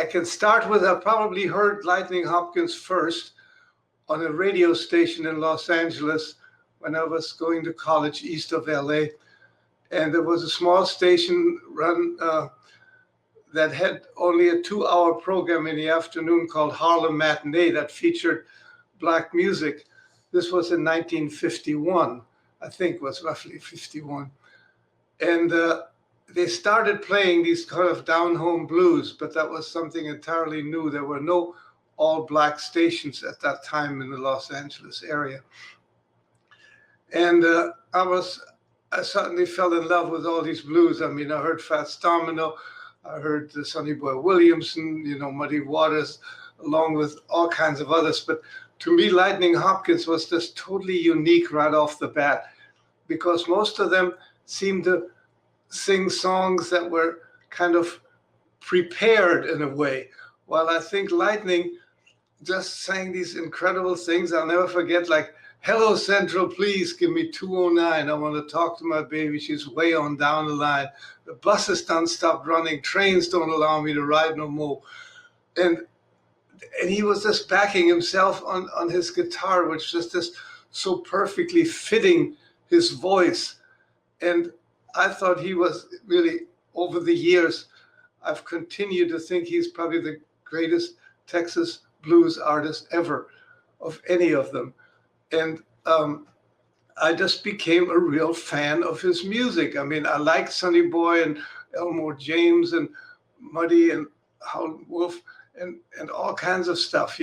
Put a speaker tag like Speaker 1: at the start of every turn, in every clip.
Speaker 1: I can start with, I probably heard Lightning Hopkins first on a radio station in Los Angeles when I was going to college east of LA. And there was a small station run that had only a 2-hour program in the afternoon called Harlem Matinee that featured Black music. This was in 1951, I think was roughly 51. And they started playing these kind of down-home blues, but that was something entirely new. There were no all-Black stations at that time in the Los Angeles area. And I suddenly fell in love with all these blues. I mean, I heard Fats Domino, I heard Sonny Boy Williamson, Muddy Waters, along with all kinds of others. But to me, Lightning Hopkins was just totally unique right off the bat, because most of them seemed to sing songs that were kind of prepared in a way, while I think Lightning just sang these incredible things. I'll never forget, like, "Hello Central, please give me 209. I want to talk to my baby. She's way on down the line. The buses done stopped running. Trains don't allow me to ride no more." And he was just backing himself on his guitar, which was just so perfectly fitting his voice. And I thought he was really, over the years, I've continued to think he's probably the greatest Texas blues artist ever, of any of them. And I just became a real fan of his music. I mean, I liked Sonny Boy and Elmore James and Muddy and Howlin' Wolf and all kinds of stuff,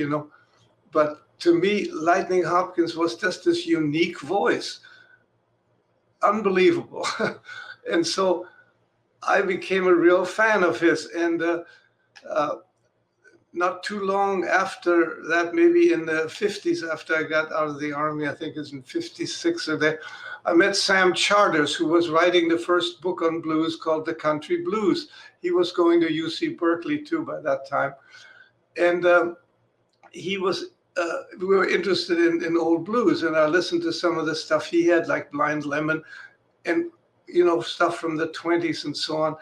Speaker 1: But to me, Lightning Hopkins was just this unique voice. Unbelievable. And so I became a real fan of his. And not too long after that, maybe in the 50s, after I got out of the Army, I think it's in 56 or there, I met Sam Charters, who was writing the first book on blues called The Country Blues. He was going to UC Berkeley too by that time. And we were interested in old blues, and I listened to some of the stuff he had, like Blind Lemon and, stuff from the 20s and so on.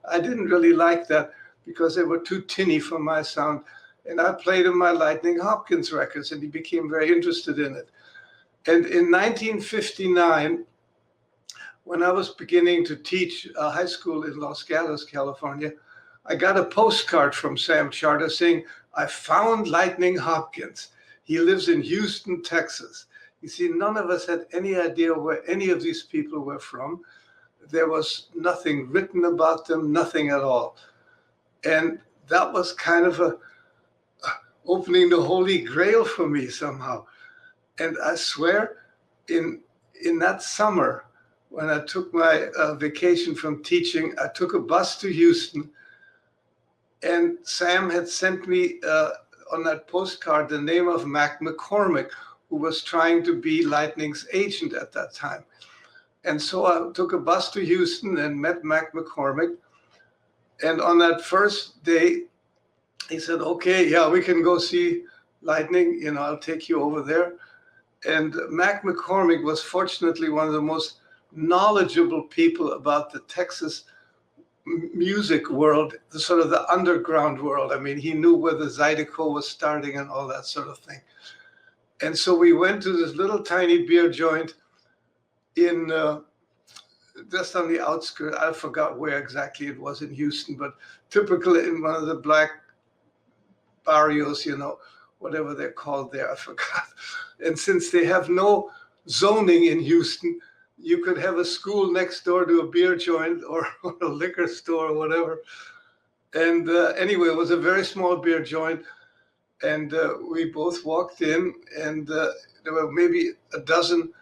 Speaker 1: I didn't really like that because they were too tinny for my sound. And I played him my Lightning Hopkins records, and he became very interested in it. And in 1959, when I was beginning to teach high school in Los Gatos, California, I got a postcard from Sam Charter saying, "I found Lightning Hopkins. He lives in Houston, Texas." You see, none of us had any idea where any of these people were from. There was nothing written about them, nothing at all. And that was kind of opening the Holy Grail for me somehow. And I swear, in that summer, when I took my vacation from teaching, I took a bus to Houston, and Sam had sent me on that postcard the name of Mac McCormick, who was trying to be Lightning's agent at that time. And so I took a bus to Houston and met Mac McCormick. And on that first day, he said, "Okay, yeah, we can go see Lightning. I'll take you over there." And Mac McCormick was fortunately one of the most knowledgeable people about the Texas music world, the sort of the underground world. I mean, he knew where the Zydeco was starting and all that sort of thing. And so we went to this little tiny beer joint in just on the outskirts. I forgot where exactly it was in Houston, but typically in one of the Black barrios, whatever they're called there, I forgot. And since they have no zoning in Houston, you could have a school next door to a beer joint or a liquor store or whatever. And anyway, it was a very small beer joint. And we both walked in, and there were maybe a dozen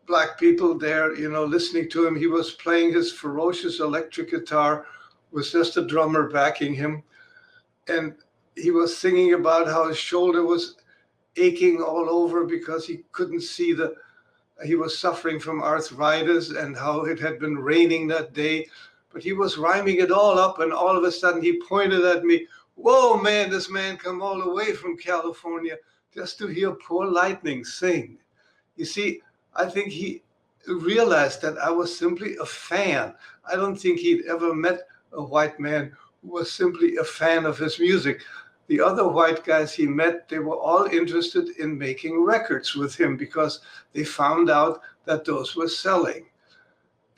Speaker 1: Black people there, listening to him. He was playing his ferocious electric guitar with just a drummer backing him. And he was singing about how his shoulder was aching all over because he couldn't see he was suffering from arthritis, and how it had been raining that day. But he was rhyming it all up, and all of a sudden he pointed at me. "Whoa, man, this man come all the way from California just to hear poor Lightning sing." You see, I think he realized that I was simply a fan. I don't think he'd ever met a white man who was simply a fan of his music. The other white guys he met, they were all interested in making records with him because they found out that those were selling.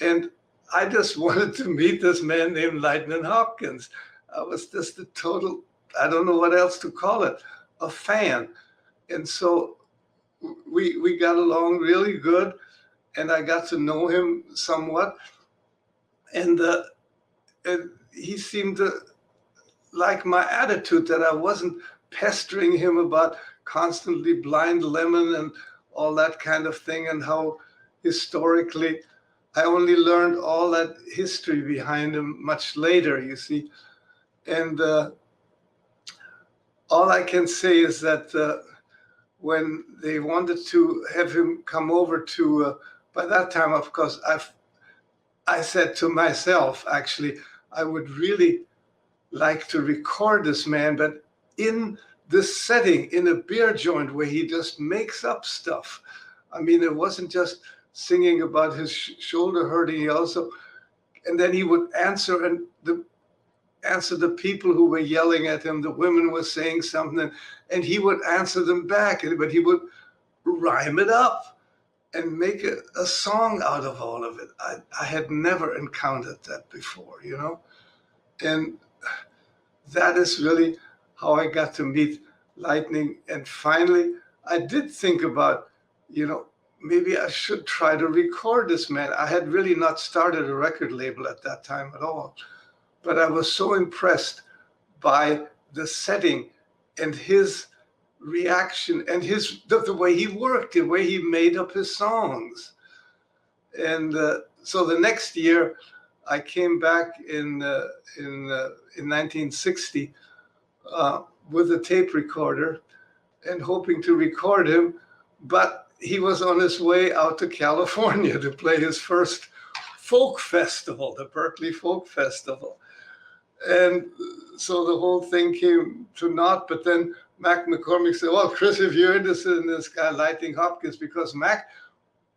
Speaker 1: And I just wanted to meet this man named Lightning Hopkins. I was just a total, I don't know what else to call it, a fan. And so we got along really good, and I got to know him somewhat. And he seemed to like my attitude, that I wasn't pestering him about constantly Blind Lemon and all that kind of thing, and how historically I only learned all that history behind him much later, you see. And all I can say is that when they wanted to have him come over to, by that time, of course, I said to myself, actually, I would really like to record this man, but in this setting, in a beer joint where he just makes up stuff. I mean, it wasn't just singing about his shoulder hurting. He also, and then he would answer, and answer the people who were yelling at him. The women were saying something, and he would answer them back, but he would rhyme it up and make a song out of all of it. I had never encountered that before, you know? And that is really how I got to meet Lightning. And finally, I did think about, you know, maybe I should try to record this man. I had really not started a record label at that time at all. But I was so impressed by the setting and his reaction and the way he worked, the way he made up his songs. And so the next year, I came back in 1960 with a tape recorder and hoping to record him, but he was on his way out to California to play his first folk festival, the Berkeley Folk Festival. And so the whole thing came to naught. But then Mac McCormick said, well, Chris, if you're interested in this guy, Lightning Hopkins, because Mac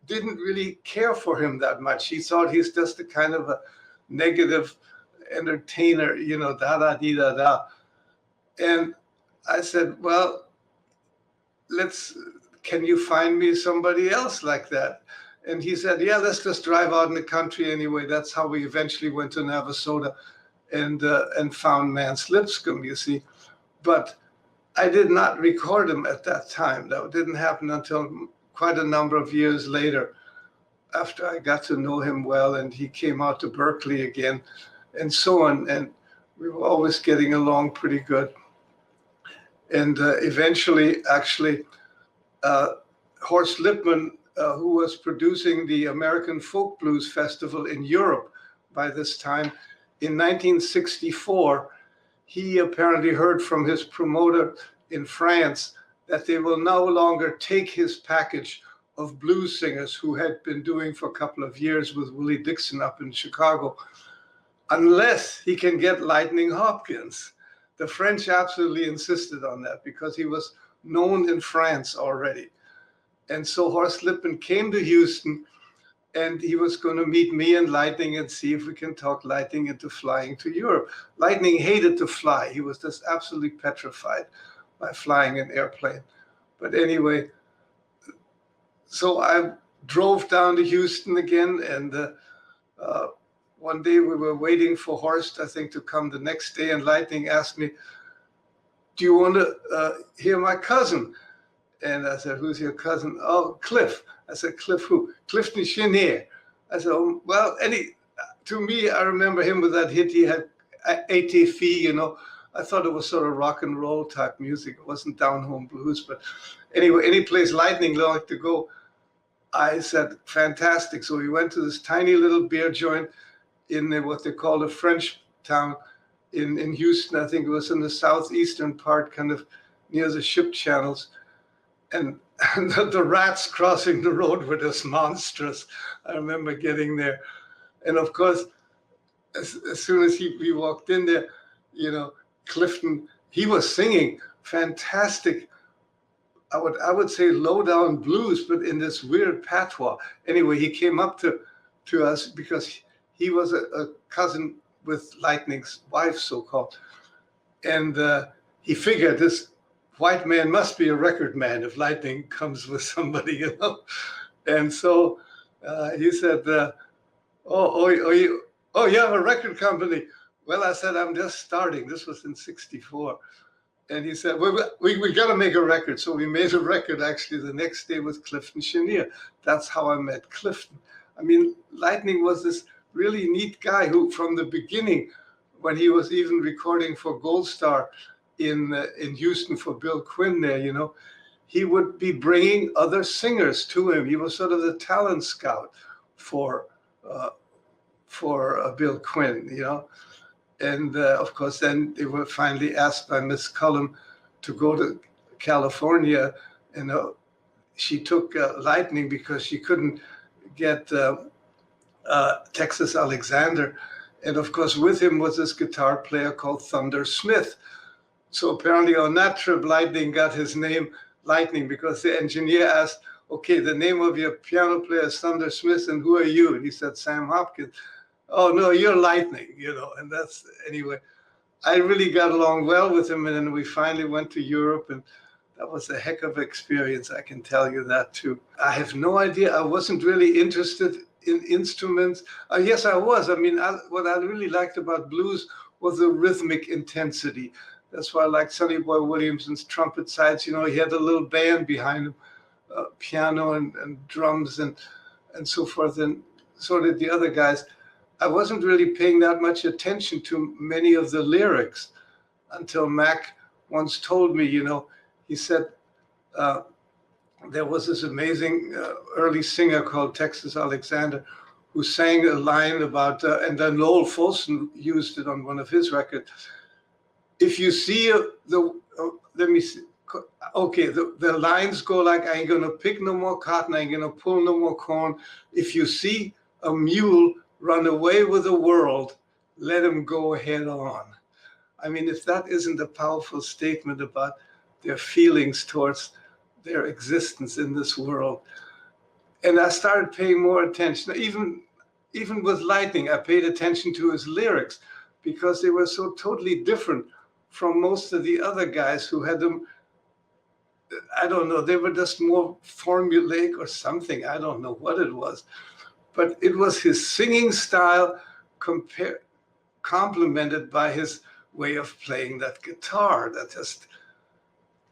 Speaker 1: didn't really care for him that much. He thought he's just a kind of a negative entertainer, you know, da-da-dee-da-da. And I said, well, can you find me somebody else like that? And he said, yeah, let's just drive out in the country anyway. That's how we eventually went to Navasota and found Mance Lipscomb, you see. But I did not record him at that time. That didn't happen until quite a number of years later, after I got to know him well, and he came out to Berkeley again, and so on. And we were always getting along pretty good. And eventually, actually, Horst Lippmann, who was producing the American Folk Blues Festival in Europe by this time, in 1964, he apparently heard from his promoter in France that they will no longer take his package of blues singers who had been doing for a couple of years with Willie Dixon up in Chicago, unless he can get Lightning Hopkins. The French absolutely insisted on that because he was known in France already. And so Horst Lippmann came to Houston, and he was going to meet me and Lightning and see if we can talk Lightning into flying to Europe. Lightning hated to fly. He was just absolutely petrified by flying an airplane. But anyway, so I drove down to Houston again, and one day we were waiting for Horst, I think, to come the next day, and Lightning asked me, do you want to hear my cousin? And I said, who's your cousin? Oh, Cliff. I said, Cliff who? Clifton Chenier. I said, oh, well, to me, I remember him with that hit he had, ATF, you know. I thought it was sort of rock and roll type music. It wasn't down-home blues. But anyway, any place Lightning liked to go, I said, fantastic. So we went to this tiny little beer joint in what they call the French town in Houston. I think it was in the southeastern part, kind of near the ship channels. And the rats crossing the road were just monstrous. I remember getting there. And of course, as soon as we walked in there, you know, Clifton, he was singing fantastic, I would say low-down blues, but in this weird patois. Anyway, he came up to us because he was a cousin with Lightning's wife, so-called. And he figured this white man must be a record man if Lightning comes with somebody, you know. And so he said, you have a record company. Well, I said, I'm just starting. This was in '64. And he said, we got to make a record. So we made a record actually the next day with Clifton Chenier. That's how I met Clifton. I mean, Lightning was this really neat guy who, from the beginning, when he was even recording for Gold Star in Houston for Bill Quinn there, you know, he would be bringing other singers to him. He was sort of the talent scout for Bill Quinn, you know. And of course, then they were finally asked by Miss Cullum to go to California. And she took Lightning because she couldn't get Texas Alexander. And of course, with him was this guitar player called Thunder Smith. So apparently on that trip, Lightning got his name Lightning because the engineer asked, okay, the name of your piano player is Thunder Smith, and who are you? And he said, Sam Hopkins. Oh, no, you're Lightning, you know. And that's, anyway, I really got along well with him. And then we finally went to Europe, and that was a heck of an experience. I can tell you that, too. I have no idea. I wasn't really interested in instruments. Yes, I was. I mean, what I really liked about blues was the rhythmic intensity. That's why I liked Sonny Boy Williamson's trumpet sides. You know, he had a little band behind him, piano and drums and so forth. And so did the other guys. I wasn't really paying that much attention to many of the lyrics until Mac once told me, you know, he said there was this amazing early singer called Texas Alexander who sang a line about, and then Lowell Fulson used it on one of his records. If you see let me see. Okay, the lines go like, I ain't gonna pick no more cotton, I ain't gonna pull no more corn. If you see a mule run away with the world, let him go head on. I mean, if that isn't a powerful statement about their feelings towards their existence in this world. And I started paying more attention. Even with Lightning, I paid attention to his lyrics because they were so totally different from most of the other guys who had them. I don't know, they were just more formulaic or something. I don't know what it was. But it was his singing style complemented by his way of playing that guitar. That just,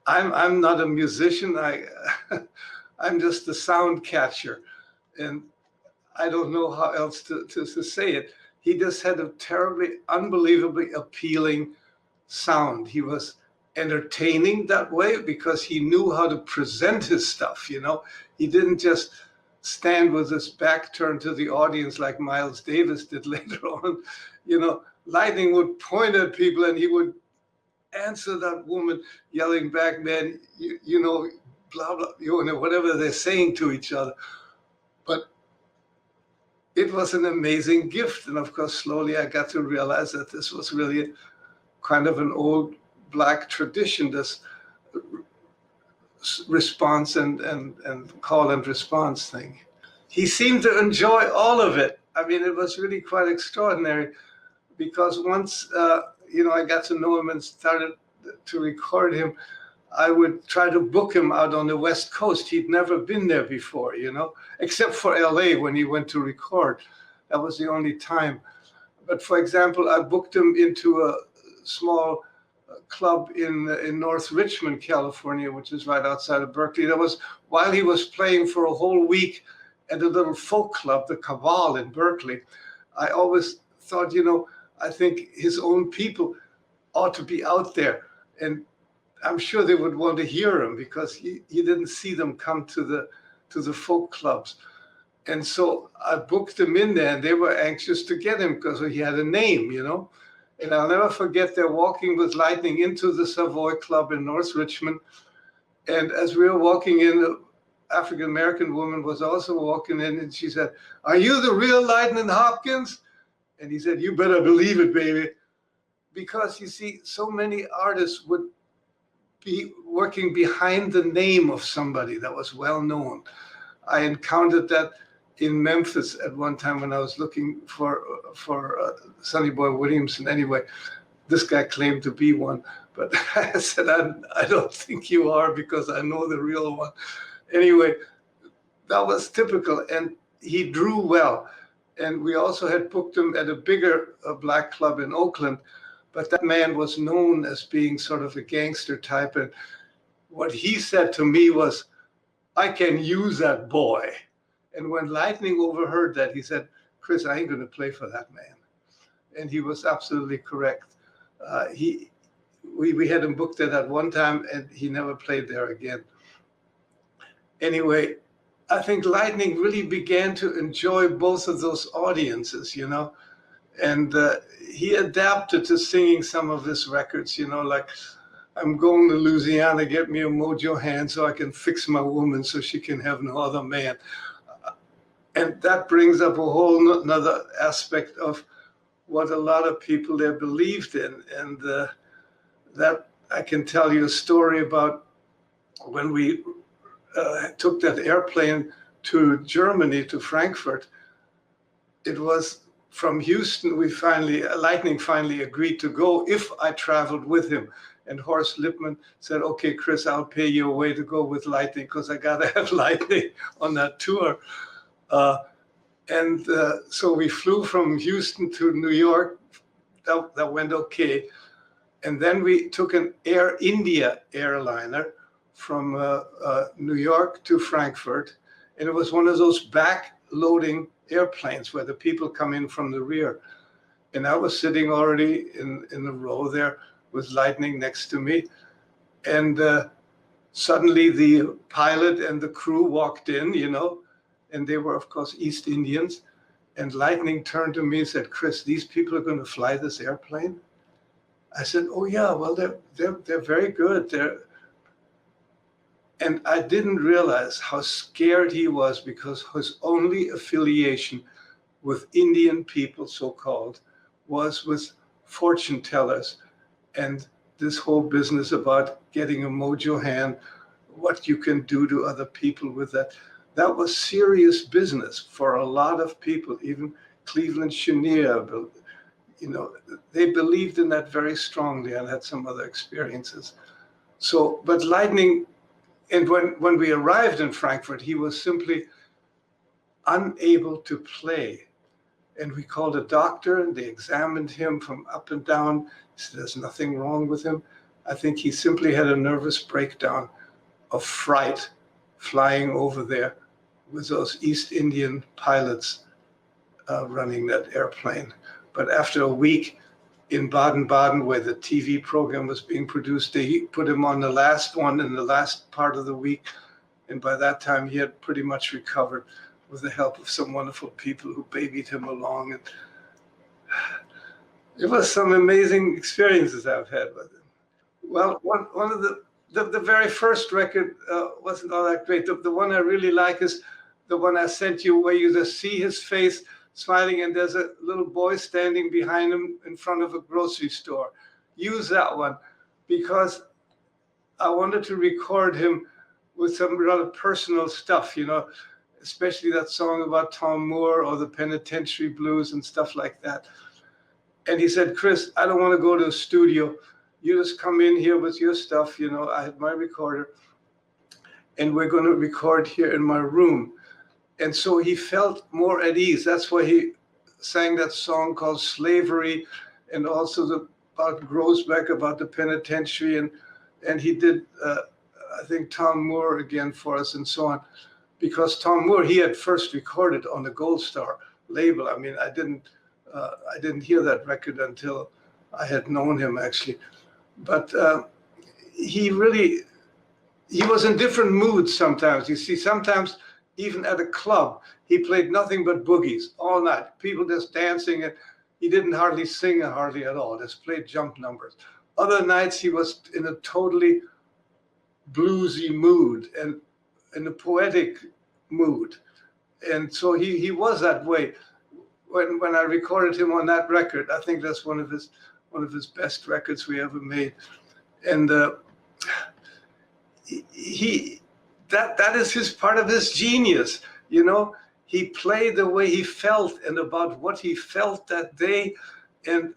Speaker 1: I'm not a musician. I'm just a sound catcher. And I don't know how else to say it. He just had a terribly, unbelievably appealing sound. He was entertaining that way because he knew how to present his stuff, you know. He didn't just stand with his back turned to the audience like Miles Davis did later on. You know, Lightning would point at people and he would answer that woman yelling back, man, you know, blah, blah, you know, whatever they're saying to each other. But it was an amazing gift. And of course, slowly I got to realize that this was really kind of an old Black tradition, this response and call and response thing. He seemed to enjoy all of it. I mean, it was really quite extraordinary because once, you know, I got to know him and started to record him, I would try to book him out on the West Coast. He'd never been there before, you know, except for LA when he went to record. That was the only time. But for example, I booked him into a small club in North Richmond, California, which is right outside of Berkeley. That was while he was playing for a whole week at a little folk club, the Cabal in Berkeley. I always thought, you know, I think his own people ought to be out there. And I'm sure they would want to hear him because he didn't see them come to the folk clubs. And so I booked him in there and they were anxious to get him because he had a name, you know. And I'll never forget they're walking with Lightning into the Savoy Club in North Richmond. And as we were walking in, an African-American woman was also walking in and she said, "Are you the real Lightning Hopkins?" And he said, "You better believe it, baby." Because you see, so many artists would be working behind the name of somebody that was well known. I encountered that in Memphis at one time when I was looking for Sonny Boy Williamson. Anyway, this guy claimed to be one, but I said, I don't think you are, because I know the real one. Anyway, that was typical, and he drew well. And we also had booked him at a bigger black club in Oakland, but that man was known as being sort of a gangster type. And what he said to me was, I can use that boy. And when Lightning overheard that, he said, Chris, I ain't going to play for that man. And he was absolutely correct. We had him booked at that one time, and he never played there again. Anyway, I think Lightning really began to enjoy both of those audiences, you know, and he adapted to singing some of his records, you know, like, I'm going to Louisiana, get me a mojo hand so I can fix my woman so she can have no other man. And that brings up a whole another aspect of what a lot of people there believed in. And that I can tell you a story about when we took that airplane to Germany, to Frankfurt. It was from Houston, Lightning finally agreed to go if I traveled with him. And Horst Lippmann said, okay, Chris, I'll pay you a way to go with Lightning, because I got to have Lightning on that tour. So we flew from Houston to New York. That went okay. And then we took an Air India airliner from New York to Frankfurt. And it was one of those back-loading airplanes where the people come in from the rear. And I was sitting already in the row there with Lightning next to me. And suddenly the pilot and the crew walked in, you know, and they were, of course, East Indians. And Lightning turned to me and said, Chris, these people are going to fly this airplane? I said, oh, yeah, well, they're very good. And I didn't realize how scared he was, because his only affiliation with Indian people, so-called, was with fortune tellers. And this whole business about getting a mojo hand, what you can do to other people with that, that was serious business for a lot of people, even Cleveland Chenier, you know, they believed in that very strongly. and had some other experiences. So, but Lightning, and when we arrived in Frankfurt, he was simply unable to play. And we called a doctor, and they examined him from up and down. He said, there's nothing wrong with him. I think he simply had a nervous breakdown of fright flying over there with those East Indian pilots running that airplane. But after a week in Baden-Baden, where the TV program was being produced, they put him on the last one in the last part of the week. And by that time, he had pretty much recovered with the help of some wonderful people who babied him along. And it was some amazing experiences I've had with him. Well, one of the very first record wasn't all that great. The one I really like is the one I sent you, where you just see his face smiling, and there's a little boy standing behind him in front of a grocery store. Use that one, because I wanted to record him with some rather personal stuff, you know, especially that song about Tom Moore or the Penitentiary Blues and stuff like that. And he said, Chris, I don't want to go to a studio. You just come in here with your stuff. You know, I had my recorder, and we're going to record here in my room. And so he felt more at ease. That's why he sang that song called Slavery, and also about Groesbeck, about the penitentiary. And he did, I think, Tom Moore again for us, and so on. Because Tom Moore, he had first recorded on the Gold Star label. I mean, I didn't hear that record until I had known him, actually. But he was in different moods sometimes. You see, sometimes even at a club, he played nothing but boogies all night. People just dancing, and he didn't hardly sing hardly at all, just played jump numbers. Other nights he was in a totally bluesy mood and in a poetic mood. And so he was that way. When I recorded him on that record, I think that's one of his best records we ever made. And that is his part of his genius, you know. he played the way he felt and about what he felt that day, and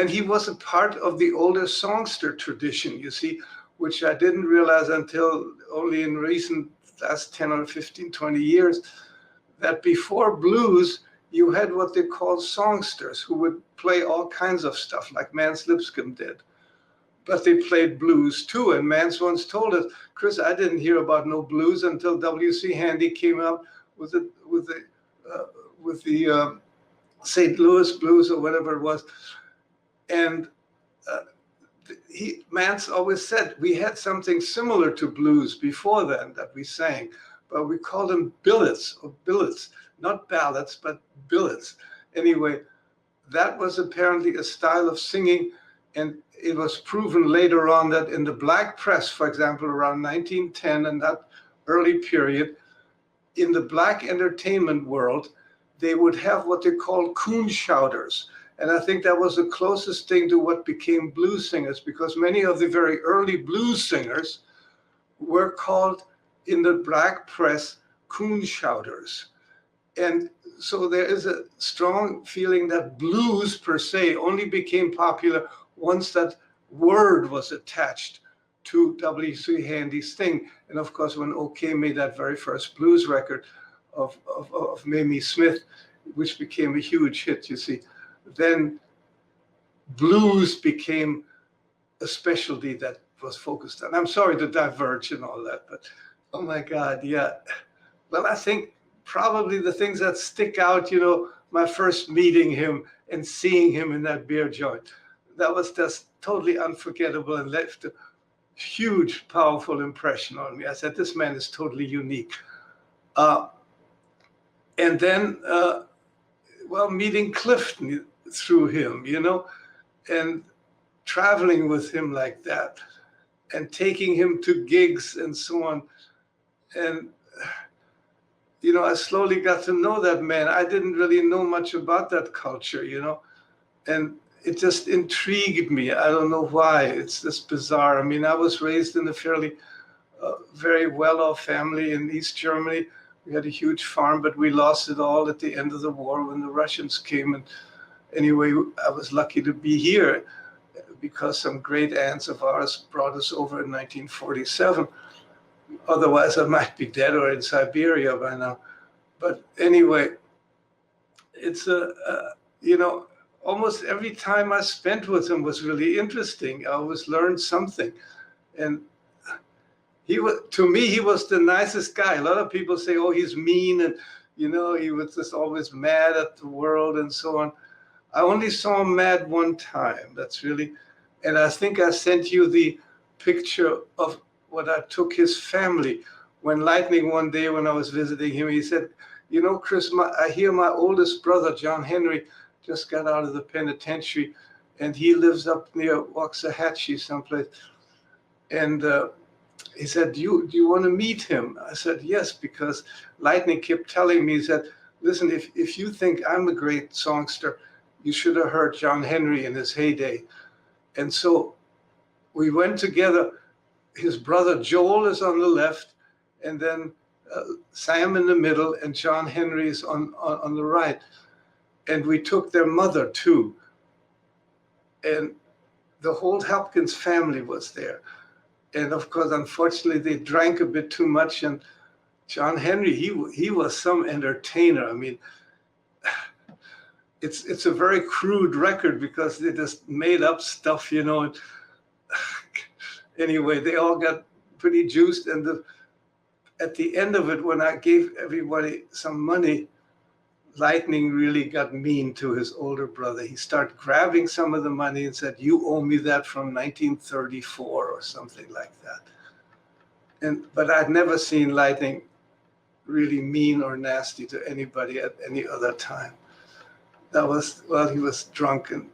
Speaker 1: he was a part of the older songster tradition, you see, which I didn't realize until only in recent last 10 or 15, 20 years, that before blues, you had what they called songsters who would play all kinds of stuff like Mance Lipscomb did. But they played blues too. And Mance once told us, Chris, I didn't hear about no blues until W.C. Handy came out with the St. Louis blues or whatever it was. And Mance always said we had something similar to blues before then that we sang, but we called them billets, not ballads, but billets. Anyway, that was apparently a style of singing, and it was proven later on that in the black press, for example, around 1910 and that early period, in the black entertainment world, they would have what they called coon shouters. And I think that was the closest thing to what became blues singers, because many of the very early blues singers were called in the black press coon shouters. And so there is a strong feeling that blues per se only became popular once that word was attached to W.C. Handy's thing. And of course, when OK made that very first blues record of Mamie Smith, which became a huge hit, you see, then blues became a specialty that was focused on. I'm sorry to diverge and all that, but oh my God, yeah. Well, I think probably the things that stick out, you know, my first meeting him and seeing him in that beer joint, that was just totally unforgettable and left a huge, powerful impression on me. I said, this man is totally unique. And then, well, meeting Clifton through him, you know, and traveling with him like that and taking him to gigs and so on. And, you know, I slowly got to know that man. I didn't really know much about that culture, you know, and it just intrigued me. I don't know why. It's just bizarre. I mean, I was raised in a fairly, very well-off family in East Germany. We had a huge farm, but we lost it all at the end of the war when the Russians came. And anyway, I was lucky to be here because some great aunts of ours brought us over in 1947. Otherwise, I might be dead or in Siberia by now. But anyway, it's you know, almost every time I spent with him was really interesting. I always learned something. And he was, to me, he was the nicest guy. A lot of people say, oh, he's mean. And, you know, he was just always mad at the world and so on. I only saw him mad one time. That's really, and I think I sent you the picture of what I took his family. When Lightning one day, when I was visiting him, he said, you know, Chris, I hear my oldest brother, John Henry, just got out of the penitentiary, and he lives up near Waxahachie someplace. And he said, do you want to meet him? I said, yes, because Lightning kept telling me, he said, listen, if you think I'm a great songster, you should have heard John Henry in his heyday. And so we went together. His brother Joel is on the left, and then Sam in the middle, and John Henry is on the right. And we took their mother too. And the whole Hopkins family was there. And of course, unfortunately, they drank a bit too much. And John Henry, he was some entertainer. I mean, it's a very crude record because they just made up stuff, you know. Anyway, they all got pretty juiced. And at the end of it, when I gave everybody some money, Lightning really got mean to his older brother. He started grabbing some of the money and said, you owe me that from 1934 or something like that. But I'd never seen Lightning really mean or nasty to anybody at any other time. That was, well, he was drunk. And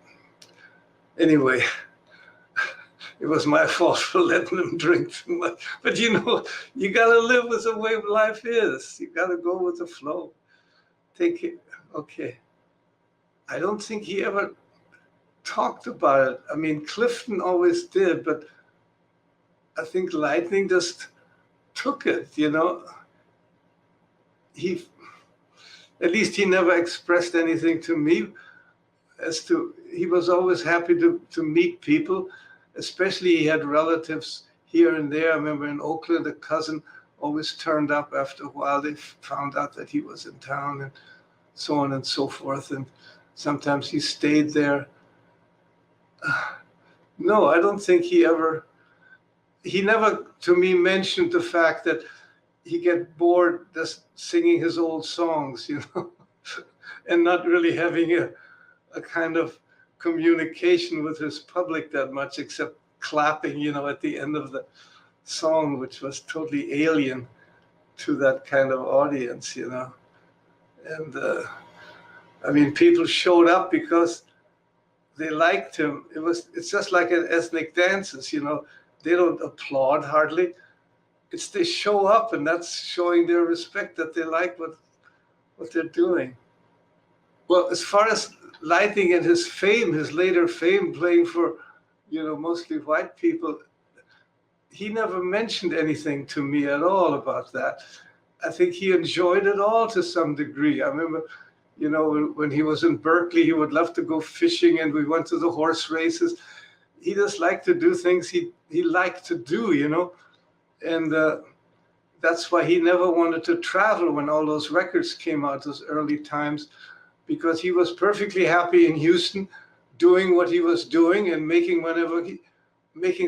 Speaker 1: anyway, it was my fault for letting him drink too much. But you know, you got to live with the way life is. You got to go with the flow. Take it, okay. I don't think he ever talked about it. I mean, Clifton always did, but I think Lightning just took it, you know. he, at least he never expressed anything to me as to, he was always happy to meet people, especially he had relatives here and there. I remember in Oakland, a cousin always turned up after a while. They found out that he was in town and so on and so forth. And sometimes he stayed there. No, I don't think he never to me mentioned the fact that he get bored just singing his old songs, and not really having a kind of communication with his public that much, except clapping, at the end of the song, which was totally alien to that kind of audience, And I mean, people showed up because they liked him. It's just like at ethnic dances, they don't applaud hardly. It's they show up, and that's showing their respect that they like what they're doing. Well, as far as Lightning and his fame, his later fame playing for, mostly white people, he never mentioned anything to me at all about that. I think he enjoyed it all to some degree. I remember, when he was in Berkeley, he would love to go fishing, and we went to the horse races. He just liked to do things he liked to do, and that's why he never wanted to travel when all those records came out, those early times, because he was perfectly happy in Houston doing what he was doing and making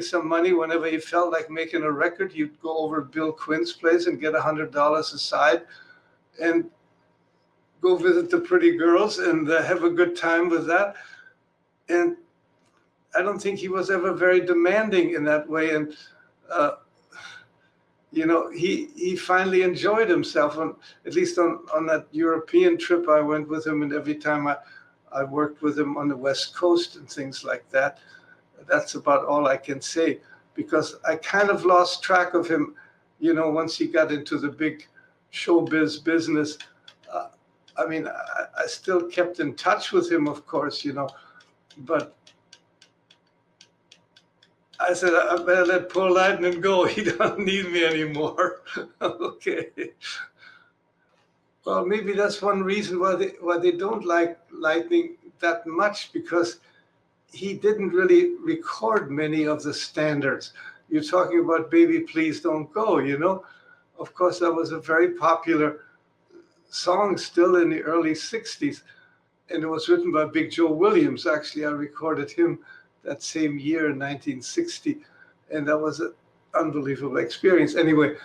Speaker 1: some money whenever he felt like making a record. He'd go over to Bill Quinn's place and get $100 aside and go visit the pretty girls and have a good time with that. And I don't think he was ever very demanding in that way. And, he finally enjoyed himself, at least on that European trip I went with him, and every time I worked with him on the West Coast and things like that. That's about all I can say, because I kind of lost track of him, once he got into the big showbiz business. I mean, I still kept in touch with him, of course, but I said, I better let poor Lightning go. He doesn't need me anymore. Okay. Well, maybe that's one reason why they don't like Lightning that much, because he didn't really record many of the standards. You're talking about Baby Please Don't Go, Of course, that was a very popular song still in the early 60s. And it was written by Big Joe Williams. Actually, I recorded him that same year in 1960. And that was an unbelievable experience. Anyway,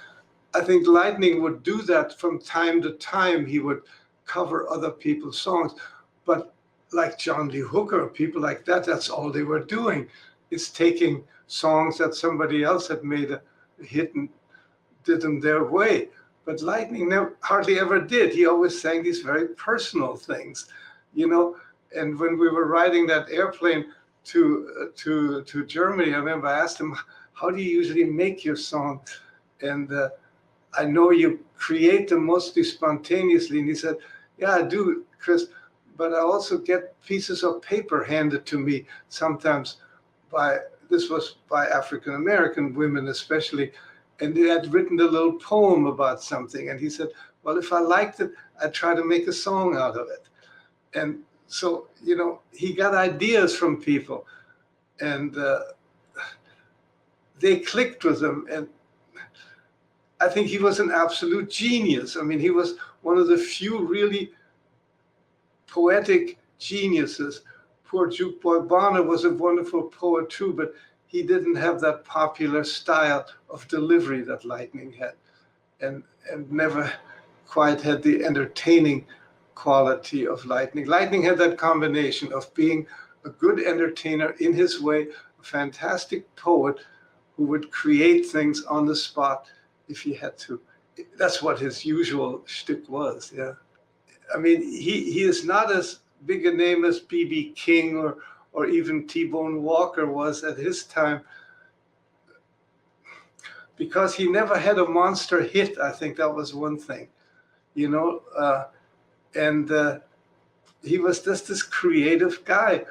Speaker 1: I think Lightning would do that from time to time. He would cover other people's songs. But like John Lee Hooker, people like that, that's all they were doing, is taking songs that somebody else had made a hit and did them their way. But Lightning hardly ever did. He always sang these very personal things, And when we were riding that airplane to Germany, I remember I asked him, how do you usually make your song? And I know you create them mostly spontaneously. And he said, yeah, I do, Chris. But I also get pieces of paper handed to me sometimes this was by African-American women especially, and they had written a little poem about something. And he said, well, if I liked it, I'd try to make a song out of it. And so, he got ideas from people, and they clicked with him. And I think he was an absolute genius. I mean, he was one of the few really poetic geniuses. Poor Juke Boy Bonner was a wonderful poet too, but he didn't have that popular style of delivery that Lightning had, and never quite had the entertaining quality of Lightning. Lightning had that combination of being a good entertainer in his way, a fantastic poet who would create things on the spot if he had to. That's what his usual shtick was, yeah. I mean, he is not as big a name as B.B. King or even T-Bone Walker was at his time, because he never had a monster hit. I think that was one thing, and he was just this creative guy.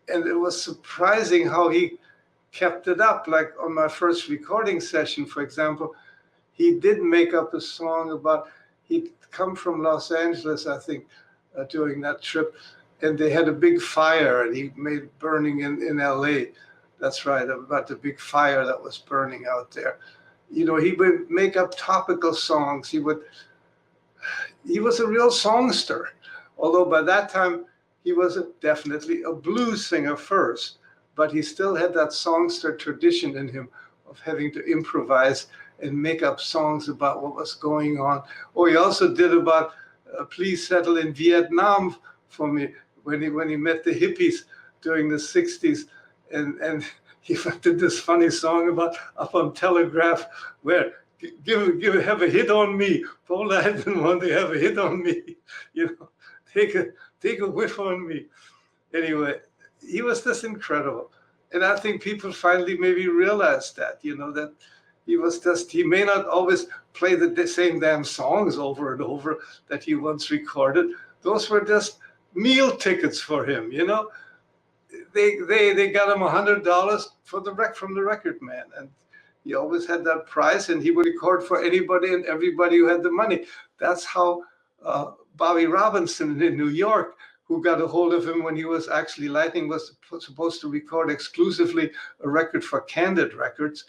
Speaker 1: And it was surprising how he kept it up. Like on my first recording session, for example, he did make up a song about, he'd come from Los Angeles, I think, during that trip, and they had a big fire, and he made burning in LA. That's right, about the big fire that was burning out there. You know, he would make up topical songs. He was a real songster, although by that time he was definitely a blues singer first, but he still had that songster tradition in him of having to improvise and make up songs about what was going on. Oh, he also did about Please Settle in Vietnam for me when he met the hippies during the 60s. And he did this funny song about up on Telegraph where have a hit on me. Paul, I didn't want to have a hit on me. You know, take a whiff on me. Anyway, he was just incredible. And I think people finally maybe realized that, you know, that he may not always play the same damn songs over and over that he once recorded. Those were just meal tickets for him, you know. They got him $100 from the record man, and he always had that price, and he would record for anybody and everybody who had the money. That's how Bobby Robinson in New York, who got a hold of him when he was actually Lightning was supposed to record exclusively a record for Candid Records,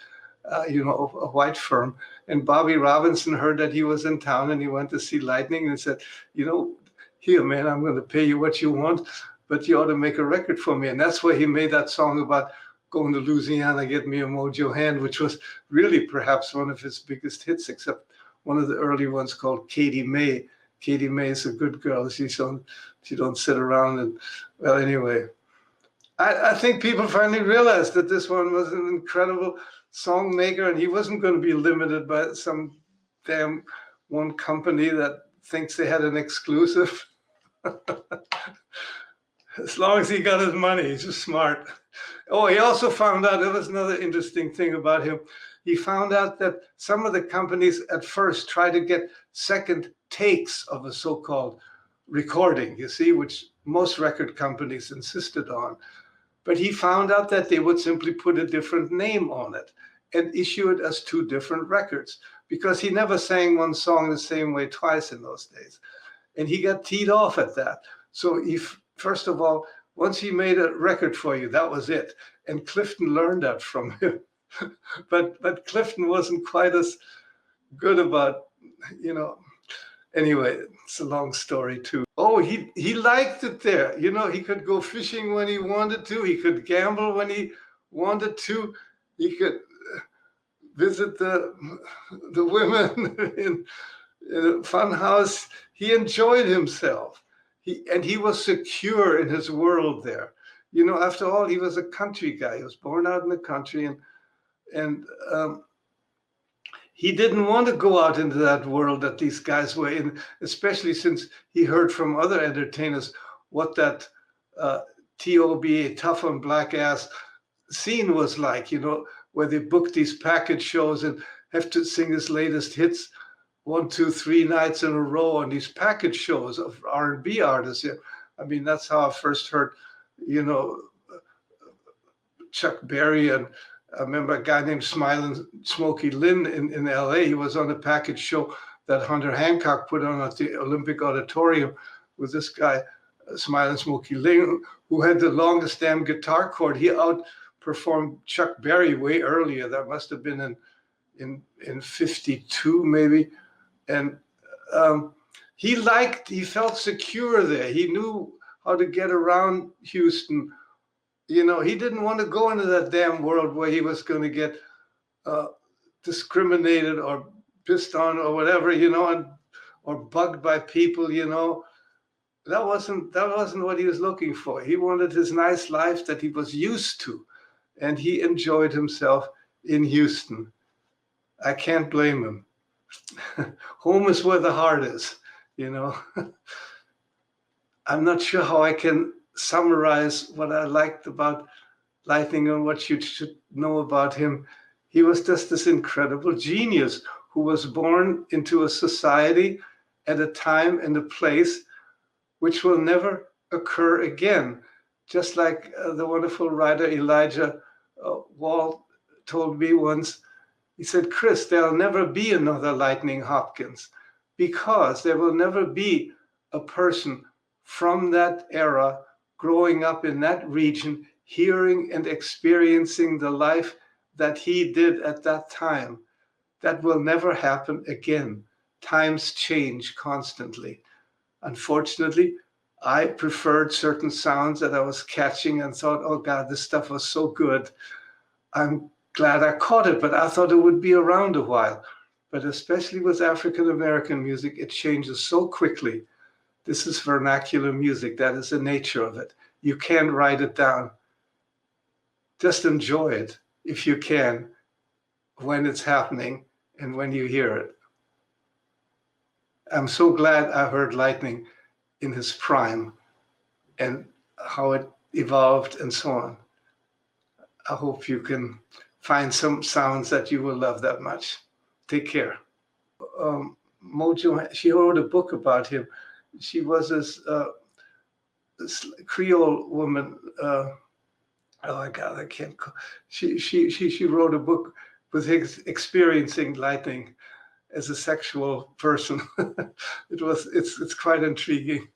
Speaker 1: you know, a white firm. And Bobby Robinson heard that he was in town, and he went to see Lightning and said, you know, here, man, I'm going to pay you what you want, but you ought to make a record for me. And that's why he made that song about going to Louisiana, get me a mojo hand, which was really perhaps one of his biggest hits, except one of the early ones called Katie May. Katie May is a good girl. She don't sit around and, well, anyway. I think people finally realized that this one was an incredible song maker, and he wasn't going to be limited by some damn one company that thinks they had an exclusive. As long as he got his money, he's just smart. Oh, he also found out, there was another interesting thing about him. He found out that some of the companies at first tried to get second takes of a so-called recording, you see, which most record companies insisted on. But he found out that they would simply put a different name on it and issue it as two different records, because he never sang one song the same way twice in those days. And he got teed off at that. So first of all, once he made a record for you, that was it. And Clifton learned that from him. but Clifton wasn't quite as good about, you know, anyway, it's a long story too. Oh, he liked it there. You know, he could go fishing when he wanted to. He could gamble when he wanted to. He could visit the women in a fun house. He enjoyed himself. He was secure in his world there. You know, after all, he was a country guy. He was born out in the country, and he didn't want to go out into that world that these guys were in, especially since he heard from other entertainers what that TOBA, tough on black ass scene was like, you know, where they booked these package shows and have to sing his latest hits 1, 2, 3 nights in a row on these package shows of R&B artists. Yeah. I mean, that's how I first heard, you know, Chuck Berry, and I remember a guy named Smiling Smokey Lynn in LA. He was on a package show that Hunter Hancock put on at the Olympic Auditorium with this guy, Smiling Smokey Lynn, who had the longest damn guitar chord. He outperformed Chuck Berry way earlier. That must have been in 52 maybe. And he felt secure there. He knew how to get around Houston. You know, he didn't want to go into that damn world where he was going to get discriminated or pissed on or whatever, you know, or bugged by people, you know. That wasn't what he was looking for. He wanted his nice life that he was used to, and he enjoyed himself in Houston. I can't blame him. Home is where the heart is, you know. I'm not sure how I can summarize what I liked about Lightning and what you should know about him. He was just this incredible genius who was born into a society at a time and a place which will never occur again. Just like the wonderful writer Elijah Wall told me once, he said, Chris, there'll never be another Lightning Hopkins. because there will never be a person from that era growing up in that region, hearing and experiencing the life that he did at that time. That will never happen again. Times change constantly. Unfortunately, I preferred certain sounds that I was catching and thought, oh God, this stuff was so good. I'm glad I caught it, but I thought it would be around a while. But especially with African American music, it changes so quickly. This is vernacular music. That is the nature of it. You can't write it down. Just enjoy it if you can when it's happening and when you hear it. I'm so glad I heard Lightning in his prime and how it evolved and so on. I hope you can find some sounds that you will love that much. Take care. Mojo, she wrote a book about him. She was this Creole woman. Oh my God, I can't. She wrote a book with his experiencing Lightning as a sexual person. It's quite intriguing.